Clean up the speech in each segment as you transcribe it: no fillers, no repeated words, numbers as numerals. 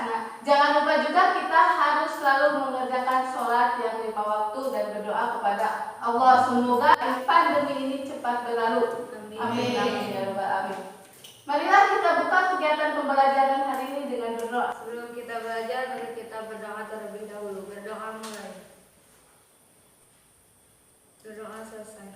Nah, jangan lupa juga kita harus selalu mengerjakan sholat yang 5 waktu dan berdoa kepada Allah. Semoga pandemi ini cepat berlalu. Amin. Amin ya rabbal alamin. Marilah kita buka kegiatan pembelajaran hari ini dengan berdoa. Sebelum kita belajar, mari kita berdoa terlebih dahulu. Berdoa mulai. Berdoa selesai.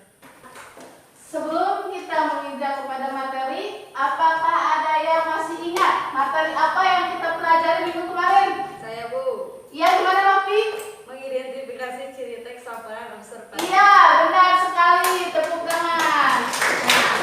Sebelum kita menginjak kepada materi, apakah ada yang masih ingat materi apa yang kita pelajari minggu kemarin? Saya Bu. Iya, gimana Novi? Mengidentifikasi ciri teks laporan observasi. Iya, benar sekali. Tepuk tangan. Nah,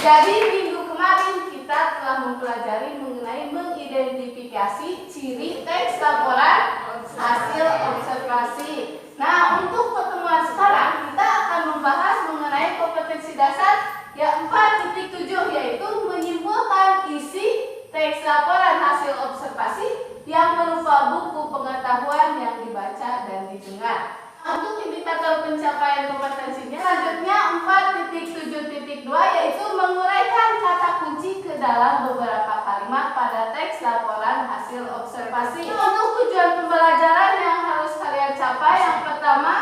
jadi minggu kemarin kita telah mempelajari mengenai mengidentifikasi ciri teks laporan hasil observasi. Nah, untuk pertemuan sekarang kita akan membahas mengenai kompetensi dasar yang 4.7, yaitu menyimpulkan isi teks laporan hasil observasi yang berupa buku pengetahuan yang dibaca dan didengar. Untuk indikator pencapaian kompetensinya selanjutnya 4.7.2, yaitu menguraikan kata kunci ke dalam beberapa kalimat pada teks laporan hasil observasi. Untuk tujuan pembelajaran yang harus kalian capai, yang pertama,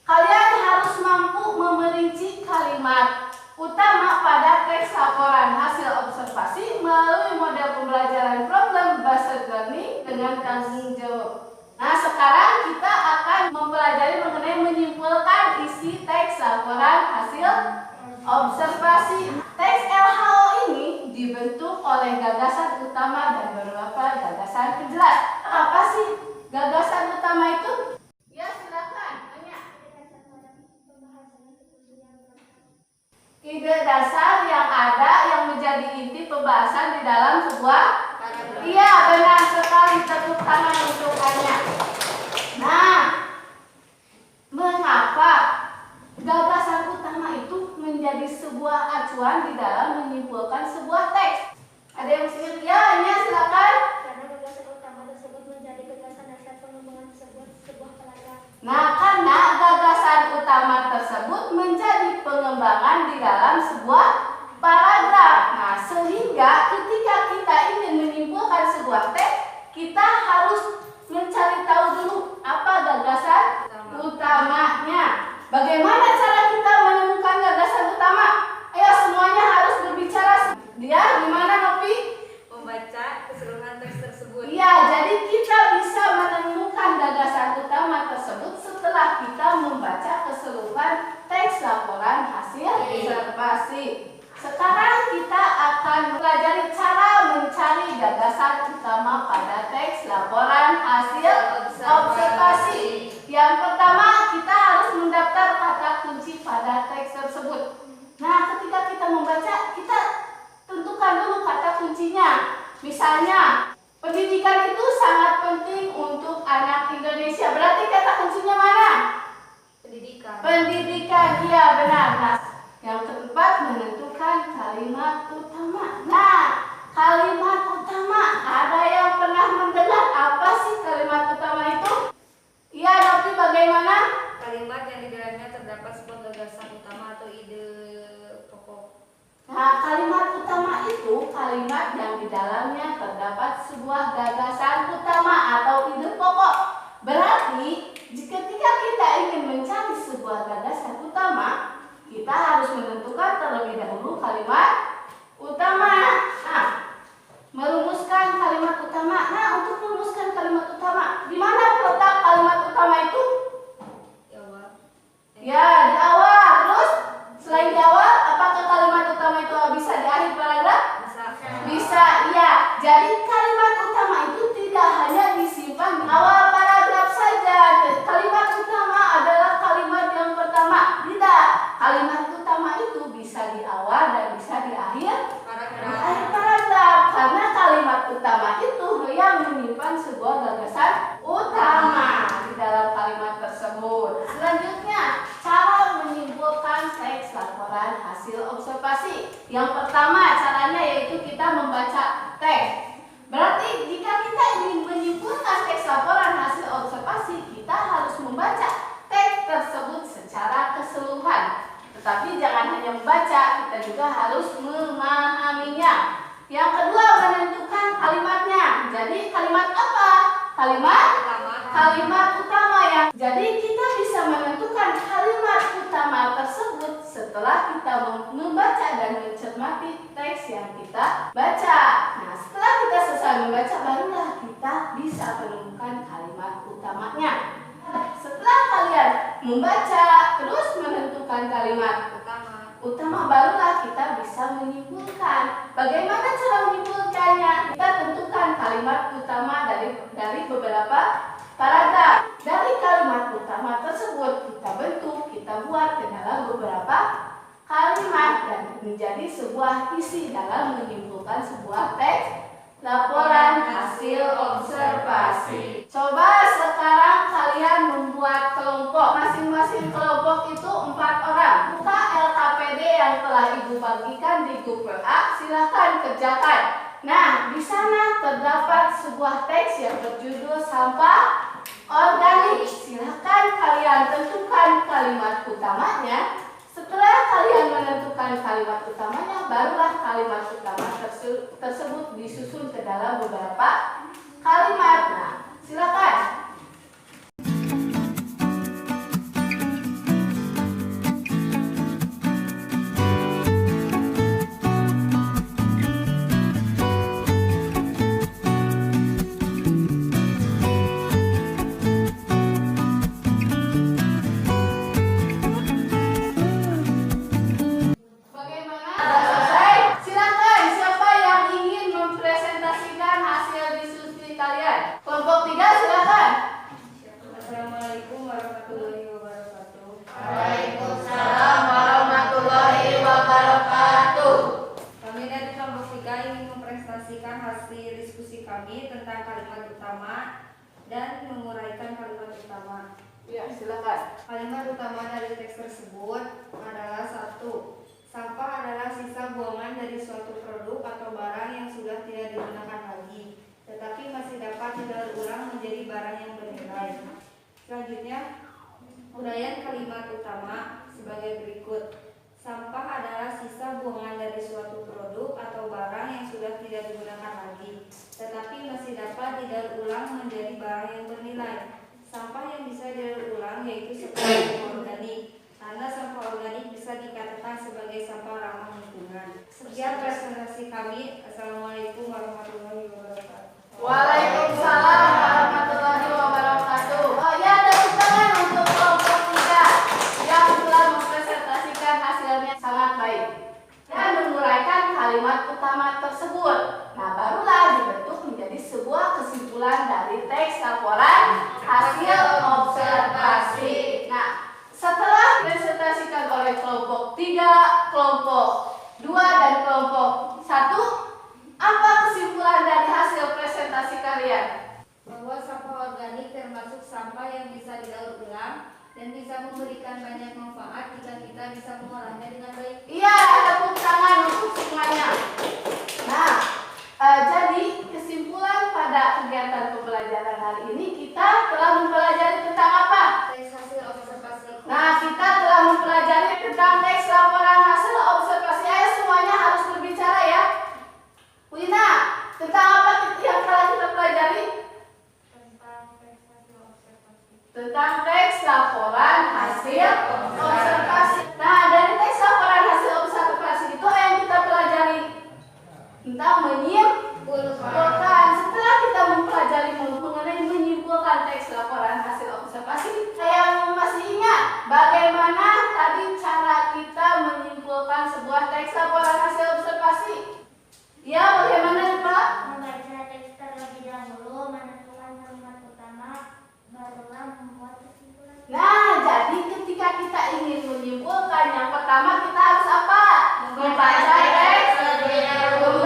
kalian harus mampu memerinci kalimat utama pada teks laporan hasil observasi melalui model pembelajaran problem based learning dengan tanggung jawab. Nah, sekarang kita akan mempelajari mengenai menyimpulkan isi teks laporan hasil observasi. Teks LHO ini dibentuk oleh gagasan utama dan beberapa gagasan penjelas. Apa sih gagasan utama itu? Ya, silakan tanya. Ide dasar yang ada yang menjadi inti pembahasan di dalam sebuah paragraf. Iya, benar sekali. Tepuk tangan untuk Anya. Nah, mengapa gagasan utama itu menjadi sebuah acuan di dalam menyimpulkan sebuah teks? Ada yang ingat? Ya, Anya, silakan. Karena gagasan utama tersebut menjadi gagasan dasar pengembangan sebuah paragraf. Nah, karena gagasan utama tersebut menjadi pengembangan di dalam sebuah paragraf. Nah, sehingga ketika kita ingin menyimpulkan sebuah teks, kita harus mencari tahu dulu apa gagasan utamanya. Bagaimana cara kita menemukan gagasan utama? Ayo semuanya harus berbicara. Dia gimana, Novi? Membaca keseluruhan teks tersebut. Iya, jadi kita bisa menemukan gagasan utama tersebut setelah kita membaca keseluruhan teks laporan hasil observasi. Sekarang kita akan mempelajari cara mencari gagasan utama pada teks laporan hasil observasi. Yang pertama, kita harus mendaftar kata kunci pada teks tersebut. Nah, ketika kita membaca, kita tentukan dulu kata kuncinya. Misalnya, pendidikan itu sangat penting untuk anak Indonesia. Berarti kata kuncinya mana? Pendidikan. Pendidikan, iya benar. Nah, yang keempat, menentukan kalimat utama. Nah, kalimat utama, ada yang pernah mendengar apa sih kalimat utama itu? Iya, Novi, bagaimana? Kalimat yang di dalamnya terdapat sebuah gagasan utama atau ide pokok. Nah, kalimat utama itu kalimat yang di dalamnya terdapat sebuah gagasan utama atau ide pokok. Berarti, ketika kita ingin mencari sebuah gagasan utama, kita harus menentukan terlebih dahulu kalimat utama. Nah, merumuskan kalimat utama. Nah, untuk merumuskan kalimat utama, di mana letak kalimat utama itu? Di awal. Ya, di awal. Terus, selain di awal, apakah kalimat utama itu bisa di akhir paragraf? Bisa, iya. Jadi kalimat utama itu tidak hanya disimpan di awal paragraf saja. Kalimat utama adalah kalimat yang pertama. Tidak. Kalimat utama itu bisa di awal dan bisa di akhir paragraf. Karena kalimat utama itu yang menyimpan sebuah gagasan utama di dalam kalimat tersebut. Selanjutnya, cara menyimpulkan teks laporan hasil observasi. Yang pertama caranya yaitu kita membaca teks. Berarti jika kita ingin menyimpulkan teks laporan hasil observasi, kita harus membaca teks tersebut secara keseluruhan. Tetapi jangan hanya membaca, kita juga harus memahaminya. Yang kedua, menentukan kalimatnya. jadi kalimat apa? Kalimat utama yang jadi kita bisa menentukan kalimat utama tersebut setelah kita membaca dan mencermati teks yang kita baca. Nah, setelah kita selesai membaca, barulah kita bisa menemukan kalimat utamanya. Setelah kalian membaca terus menentukan kalimat utama, barulah kita bisa menyimpulkan. Bagaimana cara menyimpulkannya? Kita tentukan kalimat utama dari beberapa paragraf. Dari kalimat utama tersebut kita bentuk, kita buat ke dalam beberapa kalimat dan menjadi sebuah isi dalam menyimpulkan sebuah teks laporan hasil observasi. Coba sekarang kalian membuat kelompok. Masing-masing kelompok itu 4 orang. Buka LKPD yang telah Ibu bagikan di grup WA. Silahkan kerjakan. Nah, di sana terdapat sebuah teks yang berjudul sampah organik. Silahkan kalian tentukan kalimat utamanya. Setelah kalian menentukan kalimat utamanya, barulah kalimat utama tersebut disusun ke dalam beberapa kalimat. Nah, silakan. Hasil diskusi kami tentang kalimat utama dan menguraikan kalimat utama. Ya, silakan. Kalimat utama dari teks tersebut adalah 1. Sampah adalah sisa buangan dari suatu produk atau barang yang sudah tidak digunakan lagi, tetapi masih dapat didaur ulang menjadi barang yang bernilai. Selanjutnya, uraian kalimat utama sebagai berikut. Sampah adalah sisa buangan dari suatu produk atau barang yang sudah tidak digunakan lagi, tetapi masih dapat didaur ulang menjadi barang yang bernilai. Sampah yang bisa didaur ulang yaitu seperti sampah organik, karena sampah organik bisa dikatakan sebagai sampah ramah lingkungan. Sekian presentasi kami. Assalamualaikum warahmatullahi wabarakatuh. Waalaikumsalam warahmatullahi wabarakatuh. Oh ya, tepuk tangan untuk kelompok 3 yang telah mempresentasikan hasilnya sangat baik dan menguraikan kalimat utama tersebut. Nah, barulah dibentuk menjadi sebuah kesimpulan dari teks laporan hasil observasi. Nah, setelah dipresentasikan oleh kelompok 3, kelompok 2 dan kelompok 1, apa kesimpulan dari hasil presentasi kalian? Bahwa sampah organik termasuk sampah yang bisa didaur ulang dan bisa memberikan banyak manfaat jika kita bisa mengolahnya dengan baik. Iya, tepuk tangan untuk semuanya. Nah, jadi kesimpulan pada kegiatan pembelajaran hari ini kita telah mempelajari tentang apa? Teks hasil observasi. Nah, kita telah mempelajari tentang teks laporan hasil observasi. Ayo semuanya harus berbicara ya. Wina, tentang apa yang telah kita pelajari? Tentang teks laporan hasil observasi. Nah, dari teks laporan hasil observasi itu yang kita pelajari tentang menyimpulkan. Setelah kita mempelajari mengenai menyimpulkan teks laporan hasil observasi, saya masih ingat bagaimana tadi cara kita menyimpulkan sebuah teks laporan hasil observasi. Ya, bagaimana Pak? Membaca teks terlebih dahulu, menentukan kalimat utama, barulah membuat kesimpulan. Nah, jadi ketika kita ingin menyimpulkan, yang pertama kita harus apa? Membaca teks terlebih dahulu.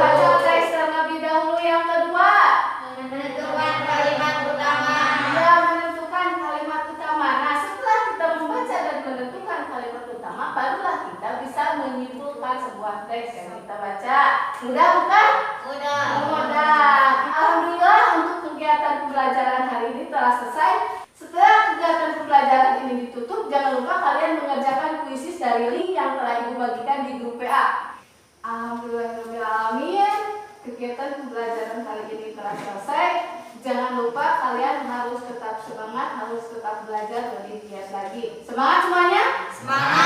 Yang kedua, Menentukan kalimat utama. ya, menentukan kalimat utama. Nah, setelah kita membaca dan menentukan kalimat utama, barulah kita bisa menyimpulkan sebuah teks yang kita baca. Mudah bukan? Mudah. Alhamdulillah untuk kegiatan pembelajaran hari ini telah selesai. Setelah kegiatan pembelajaran ini ditutup, jangan lupa kalian mengerjakan kuisis dari link yang telah Ibu bagikan di grup WA. Alhamdulillahirrahmanirrahim. Kegiatan pembelajaran kali ini telah selesai. Jangan lupa kalian harus tetap semangat, harus tetap belajar lebih giat lagi. Semangat semuanya? Semangat.